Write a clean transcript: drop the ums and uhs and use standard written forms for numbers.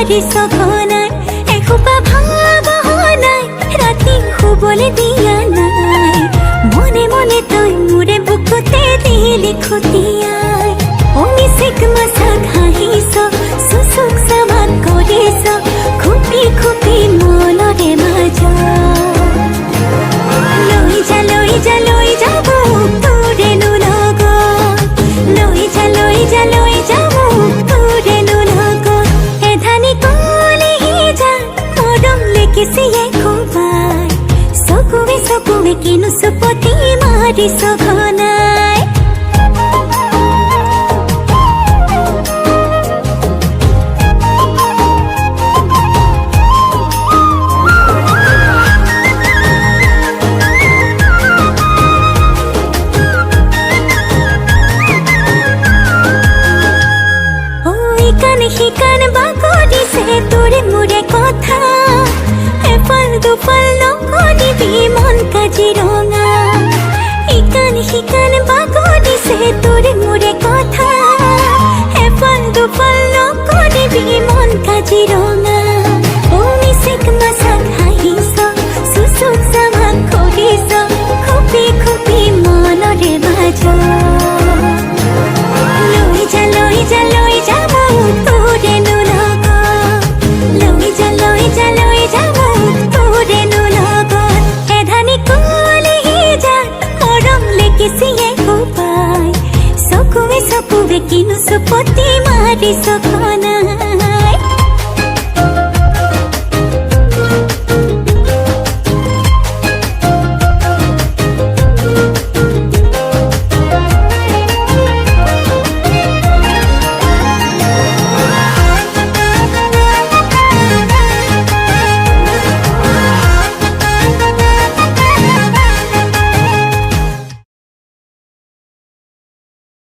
মাৰিছ ঘনাই এসোপা ভাবনাই ৰাতি শুবলৈ দিয়া নাই মনে মনে তই মোৰে বুকুতে দিলি খুটিয়াই অমিচিক মাছাক হাঁহিছ চুচুক চামাক কৰিছ খুপি খুপি মনৰে মাজত লৈ যা লৈ যা লৈ যাব তোৰেনো লগত লৈ যা লৈ যা লৈ যাব তোৰেনো লগত এধানি কলিহি যা মৰম লেকিছিয়ে খুবাই চকুৱে চকুৱে কিনো চুপতি মাৰিছ ঘনাই শিকান বাগৰিছে তোৰে মোৰে কথা এফাল দুফাল নকৰিবি মন কাজিৰঙা শিকান বাগৰিছে তোৰে মোৰে কথা এফাল দুফাল নকৰিবি মন কাজিৰঙা অমিচিক মাছাক হাঁহিছ চুচুক চামাক কৰিছ খুপি খুপি মনৰে মাজত লৈ যা লৈ যা লৈ যাব তোৰেনো লগত লৈ যা লৈ যা লৈ যাব তোৰেনো লগত এধানি কলিহি যা মৰম লেকিছিয়ে খুবাই চকুৱে চকুৱে কিনো চুপতি মাৰিছ